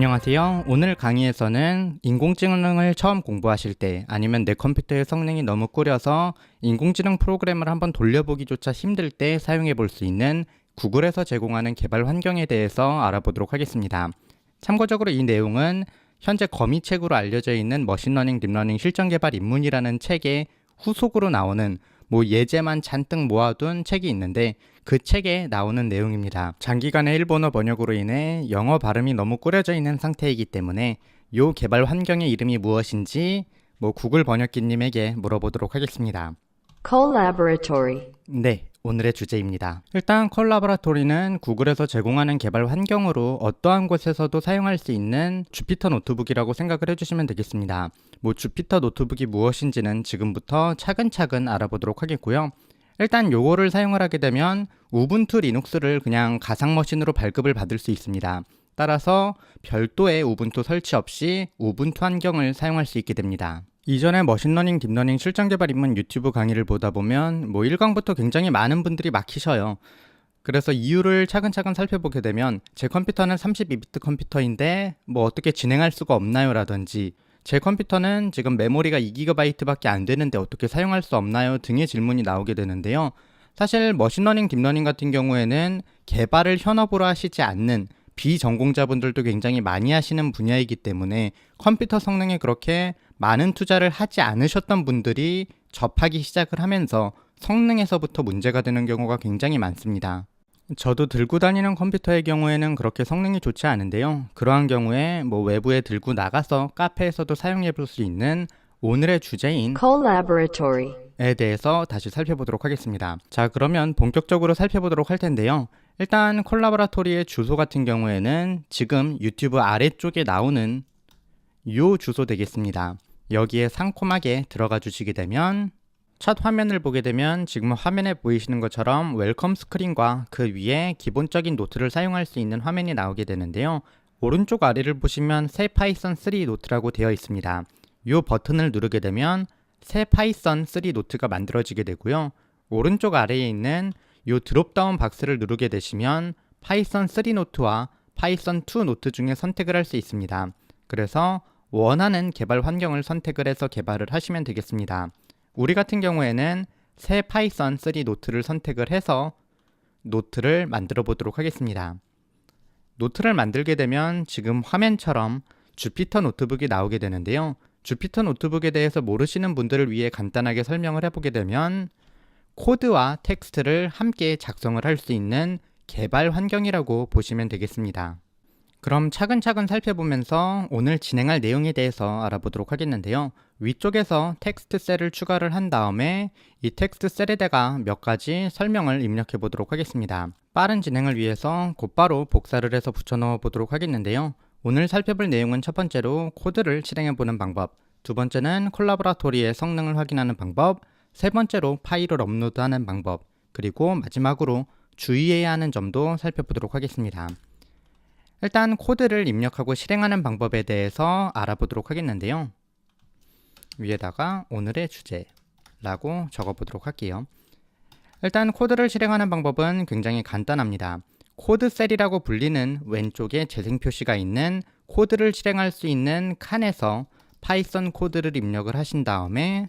안녕하세요. 오늘 강의에서는 인공지능을 처음 공부하실 때 아니면 내 컴퓨터의 성능이 너무 꾸려서 인공지능 프로그램을 한번 돌려보기조차 힘들 때 사용해 볼 수 있는 구글에서 제공하는 개발 환경에 대해서 알아보도록 하겠습니다. 참고적으로 이 내용은 현재 거미책으로 알려져 있는 머신러닝 딥러닝 실전개발 입문이라는 책의 후속으로 나오는 예제만 잔뜩 모아둔 책이 있는데 그 책에 나오는 내용입니다. 장기간의 일본어 번역으로 인해 영어 발음이 너무 꾸려져 있는 상태이기 때문에 이 개발 환경의 이름이 무엇인지 구글 번역기님에게 물어보도록 하겠습니다. Collaboratory. 네, 오늘의 주제입니다. 일단 콜라보라토리는 구글에서 제공하는 개발 환경으로 어떠한 곳에서도 사용할 수 있는 주피터 노트북이라고 생각을 해주시면 되겠습니다. 주피터 노트북이 무엇인지는 지금부터 차근차근 알아보도록 하겠고요. 일단 요거를 사용을 하게 되면 우분투 리눅스를 그냥 가상머신으로 발급을 받을 수 있습니다. 따라서 별도의 우분투 설치 없이 우분투 환경을 사용할 수 있게 됩니다. 이전에 머신러닝 딥러닝 실전개발 입문 유튜브 강의를 보다 보면 1강부터 굉장히 많은 분들이 막히셔요. 그래서 이유를 차근차근 살펴보게 되면 제 컴퓨터는 32비트 컴퓨터인데 어떻게 진행할 수가 없나요? 라든지 제 컴퓨터는 지금 메모리가 2GB 밖에 안 되는데 어떻게 사용할 수 없나요? 등의 질문이 나오게 되는데요. 사실 머신러닝 딥러닝 같은 경우에는 개발을 현업으로 하시지 않는 비전공자분들도 굉장히 많이 하시는 분야이기 때문에 컴퓨터 성능에 그렇게 많은 투자를 하지 않으셨던 분들이 접하기 시작을 하면서 성능에서부터 문제가 되는 경우가 굉장히 많습니다. 저도 들고 다니는 컴퓨터의 경우에는 그렇게 성능이 좋지 않은데요. 그러한 경우에 외부에 들고 나가서 카페에서도 사용해 볼 수 있는 오늘의 주제인 Collaboratory에 대해서 다시 살펴보도록 하겠습니다. 자, 그러면 본격적으로 살펴보도록 할 텐데요. 일단 콜라보라토리의 주소 같은 경우에는 지금 유튜브 아래쪽에 나오는 요 주소 되겠습니다. 여기에 상콤하게 들어가 주시게 되면 첫 화면을 보게 되면 지금 화면에 보이시는 것처럼 웰컴 스크린과 그 위에 기본적인 노트를 사용할 수 있는 화면이 나오게 되는데요. 오른쪽 아래를 보시면 새 파이썬 3 노트라고 되어 있습니다. 이 버튼을 누르게 되면 새 파이썬 3 노트가 만들어지게 되고요. 오른쪽 아래에 있는 이 드롭다운 박스를 누르게 되시면 파이썬 3 노트와 파이썬 2 노트 중에 선택을 할 수 있습니다. 그래서 원하는 개발 환경을 선택을 해서 개발을 하시면 되겠습니다. 우리 같은 경우에는 새 파이썬 3 노트를 선택을 해서 노트를 만들어 보도록 하겠습니다. 노트를 만들게 되면 지금 화면처럼 주피터 노트북이 나오게 되는데요. 주피터 노트북에 대해서 모르시는 분들을 위해 간단하게 설명을 해보게 되면 코드와 텍스트를 함께 작성을 할 수 있는 개발 환경이라고 보시면 되겠습니다. 그럼 차근차근 살펴보면서 오늘 진행할 내용에 대해서 알아보도록 하겠는데요. 위쪽에서 텍스트 셀을 추가를 한 다음에 이 텍스트 셀에다가 몇 가지 설명을 입력해 보도록 하겠습니다. 빠른 진행을 위해서 곧바로 복사를 해서 붙여 넣어 보도록 하겠는데요. 오늘 살펴볼 내용은 첫 번째로 코드를 실행해 보는 방법, 두 번째는 콜라보라토리의 성능을 확인하는 방법, 세 번째로 파일을 업로드하는 방법, 그리고 마지막으로 주의해야 하는 점도 살펴보도록 하겠습니다. 일단 코드를 입력하고 실행하는 방법에 대해서 알아보도록 하겠는데요. 위에다가 오늘의 주제라고 적어보도록 할게요. 일단 코드를 실행하는 방법은 굉장히 간단합니다. 코드셀이라고 불리는 왼쪽에 재생 표시가 있는 코드를 실행할 수 있는 칸에서 파이썬 코드를 입력을 하신 다음에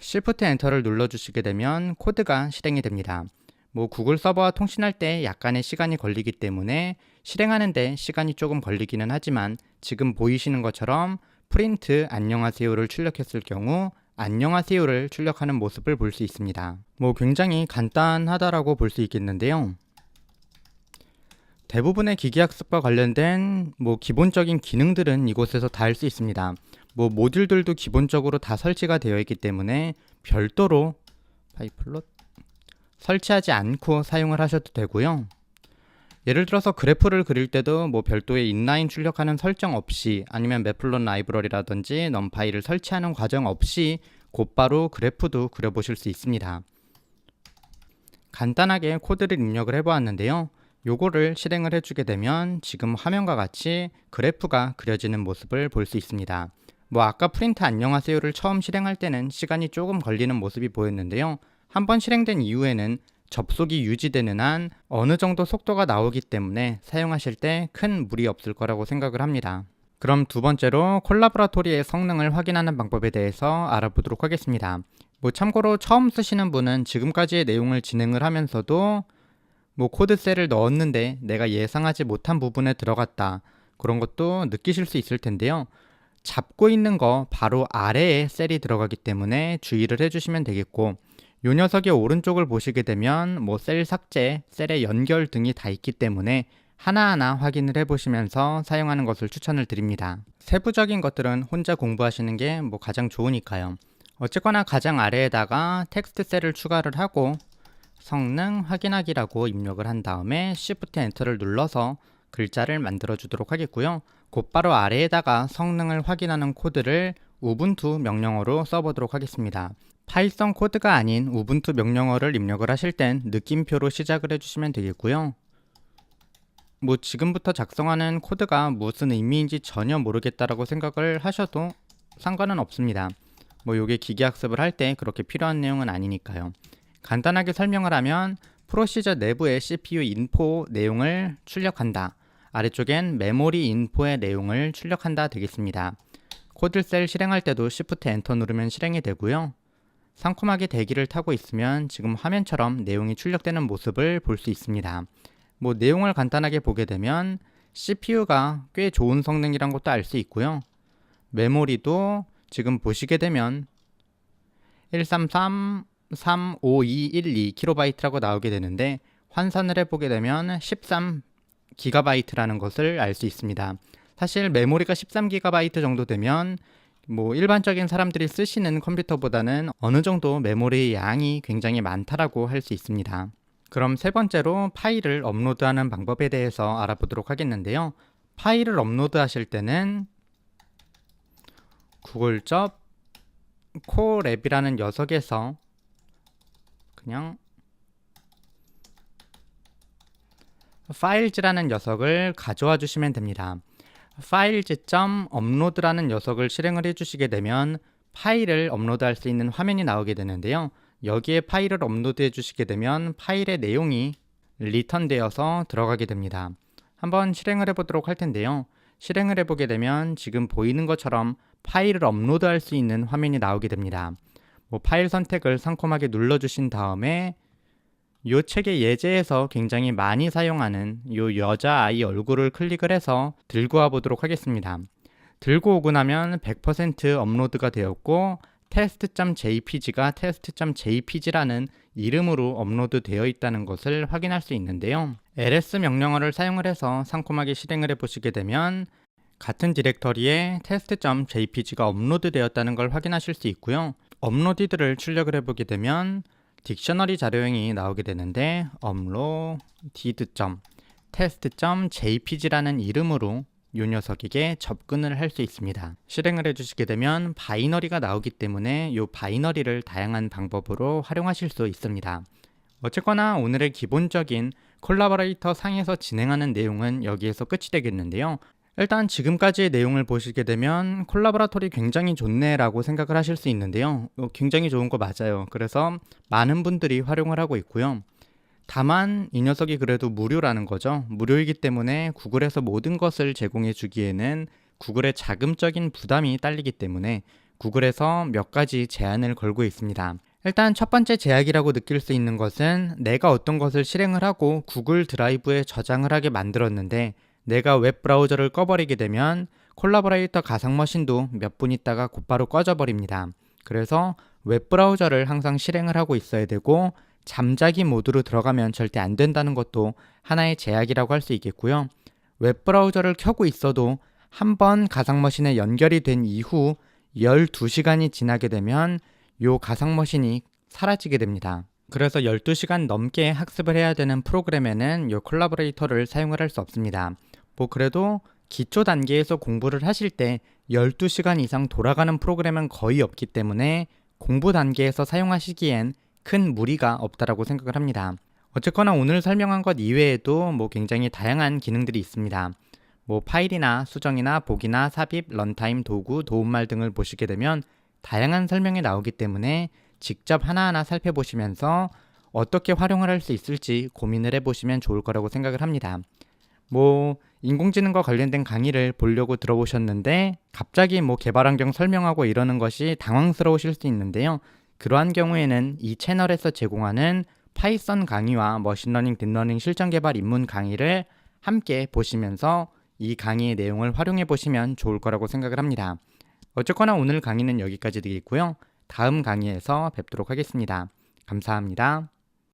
Shift 엔터를 눌러주시게 되면 코드가 실행이 됩니다. 구글 서버와 통신할 때 약간의 시간이 걸리기 때문에 실행하는데 시간이 조금 걸리기는 하지만 지금 보이시는 것처럼 프린트 안녕하세요를 출력했을 경우 안녕하세요를 출력하는 모습을 볼 수 있습니다. 굉장히 간단하다라고 볼 수 있겠는데요. 대부분의 기계학습과 관련된 기본적인 기능들은 이곳에서 다 할 수 있습니다. 모듈들도 기본적으로 다 설치가 되어 있기 때문에 별도로 파이플롯 설치하지 않고 사용을 하셔도 되고요. 예를 들어서 그래프를 그릴 때도 별도의 인라인 출력하는 설정 없이 아니면 매플롯 라이브러리라든지 넘파이를 설치하는 과정 없이 곧바로 그래프도 그려보실 수 있습니다. 간단하게 코드를 입력을 해보았는데요. 요거를 실행을 해주게 되면 지금 화면과 같이 그래프가 그려지는 모습을 볼 수 있습니다. 아까 프린트 안녕하세요를 처음 실행할 때는 시간이 조금 걸리는 모습이 보였는데요. 한번 실행된 이후에는 접속이 유지되는 한 어느 정도 속도가 나오기 때문에 사용하실 때 큰 무리 없을 거라고 생각을 합니다. 그럼 두 번째로 콜라보라토리의 성능을 확인하는 방법에 대해서 알아보도록 하겠습니다. 참고로 처음 쓰시는 분은 지금까지의 내용을 진행을 하면서도 코드셀을 넣었는데 내가 예상하지 못한 부분에 들어갔다, 그런 것도 느끼실 수 있을 텐데요. 잡고 있는 거 바로 아래에 셀이 들어가기 때문에 주의를 해주시면 되겠고, 이 녀석의 오른쪽을 보시게 되면 셀 삭제, 셀의 연결 등이 다 있기 때문에 하나하나 확인을 해보시면서 사용하는 것을 추천을 드립니다. 세부적인 것들은 혼자 공부하시는 게 가장 좋으니까요. 어쨌거나 가장 아래에다가 텍스트 셀을 추가를 하고 성능 확인하기라고 입력을 한 다음에 Shift 엔터를 눌러서 글자를 만들어 주도록 하겠고요. 곧바로 아래에다가 성능을 확인하는 코드를 우분투 명령어로 써보도록 하겠습니다. 파이썬 코드가 아닌 우분투 명령어를 입력을 하실 땐 느낌표로 시작을 해주시면 되겠고요. 지금부터 작성하는 코드가 무슨 의미인지 전혀 모르겠다라고 생각을 하셔도 상관은 없습니다. 요게 기계학습을 할 때 그렇게 필요한 내용은 아니니까요. 간단하게 설명을 하면 프로시저 내부의 CPU 인포 내용을 출력한다, 아래쪽엔 메모리 인포의 내용을 출력한다 되겠습니다. 코드 셀 실행할 때도 Shift 엔터 누르면 실행이 되고요. 상콤하게 대기를 타고 있으면 지금 화면처럼 내용이 출력되는 모습을 볼 수 있습니다. 내용을 간단하게 보게 되면 CPU가 꽤 좋은 성능이란 것도 알 수 있고요. 메모리도 지금 보시게 되면 133-35212KB라고 나오게 되는데 환산을 해보게 되면 13GB라는 것을 알 수 있습니다. 사실 메모리가 13GB 정도 되면 일반적인 사람들이 쓰시는 컴퓨터보다는 어느 정도 메모리 양이 굉장히 많다라고 할 수 있습니다. 그럼 세 번째로 파일을 업로드하는 방법에 대해서 알아보도록 하겠는데요. 파일을 업로드 하실 때는 구글접 콜앱이라는 녀석에서 그냥 파일즈라는 녀석을 가져와 주시면 됩니다. files.upload라는 녀석을 실행을 해주시게 되면 파일을 업로드할 수 있는 화면이 나오게 되는데요. 여기에 파일을 업로드해 주시게 되면 파일의 내용이 리턴되어서 들어가게 됩니다. 한번 실행을 해보도록 할 텐데요. 실행을 해보게 되면 지금 보이는 것처럼 파일을 업로드할 수 있는 화면이 나오게 됩니다. 파일 선택을 상콤하게 눌러주신 다음에 이 책의 예제에서 굉장히 많이 사용하는 이 여자아이 얼굴을 클릭을 해서 들고 와 보도록 하겠습니다. 들고 오고 나면 100% 업로드가 되었고 test.jpg가 test.jpg라는 이름으로 업로드 되어 있다는 것을 확인할 수 있는데요. ls 명령어를 사용을 해서 상콤하게 실행을 해보시게 되면 같은 디렉터리에 test.jpg가 업로드 되었다는 걸 확인하실 수 있고요. 업로디드를 출력을 해보게 되면 딕셔너리 자료형이 나오게 되는데 uploaded.test.jpg라는 이름으로 이 녀석에게 접근을 할 수 있습니다. 실행을 해주시게 되면 바이너리가 나오기 때문에 이 바이너리를 다양한 방법으로 활용하실 수 있습니다. 어쨌거나 오늘의 기본적인 콜라보레이터 상에서 진행하는 내용은 여기에서 끝이 되겠는데요. 일단 지금까지의 내용을 보시게 되면 콜라보라토리 굉장히 좋네 라고 생각을 하실 수 있는데요. 굉장히 좋은 거 맞아요. 그래서 많은 분들이 활용을 하고 있고요. 다만 이 녀석이 그래도 무료라는 거죠. 무료이기 때문에 구글에서 모든 것을 제공해 주기에는 구글의 자금적인 부담이 딸리기 때문에 구글에서 몇 가지 제한을 걸고 있습니다. 일단 첫 번째 제약이라고 느낄 수 있는 것은 내가 어떤 것을 실행을 하고 구글 드라이브에 저장을 하게 만들었는데 내가 웹 브라우저를 꺼버리게 되면 콜라보레이터 가상 머신도 몇 분 있다가 곧바로 꺼져 버립니다. 그래서 웹 브라우저를 항상 실행을 하고 있어야 되고 잠자기 모드로 들어가면 절대 안 된다는 것도 하나의 제약이라고 할 수 있겠고요. 웹 브라우저를 켜고 있어도 한번 가상 머신에 연결이 된 이후 12시간이 지나게 되면 이 가상 머신이 사라지게 됩니다. 그래서 12시간 넘게 학습을 해야 되는 프로그램에는 이 콜라보레이터를 사용을 할 수 없습니다. 그래도 기초 단계에서 공부를 하실 때 12시간 이상 돌아가는 프로그램은 거의 없기 때문에 공부 단계에서 사용하시기엔 큰 무리가 없다라고 생각을 합니다. 어쨌거나 오늘 설명한 것 이외에도 굉장히 다양한 기능들이 있습니다. 파일이나 수정이나 보기나 삽입, 런타임, 도구, 도움말 등을 보시게 되면 다양한 설명이 나오기 때문에 직접 하나하나 살펴보시면서 어떻게 활용을 할 수 있을지 고민을 해보시면 좋을 거라고 생각을 합니다. 인공지능과 관련된 강의를 보려고 들어보셨는데 갑자기 개발 환경 설명하고 이러는 것이 당황스러우실 수 있는데요. 그러한 경우에는 이 채널에서 제공하는 파이썬 강의와 머신러닝, 딥러닝 실전 개발 입문 강의를 함께 보시면서 이 강의의 내용을 활용해 보시면 좋을 거라고 생각을 합니다. 어쨌거나 오늘 강의는 여기까지 되겠고요. 다음 강의에서 뵙도록 하겠습니다. 감사합니다.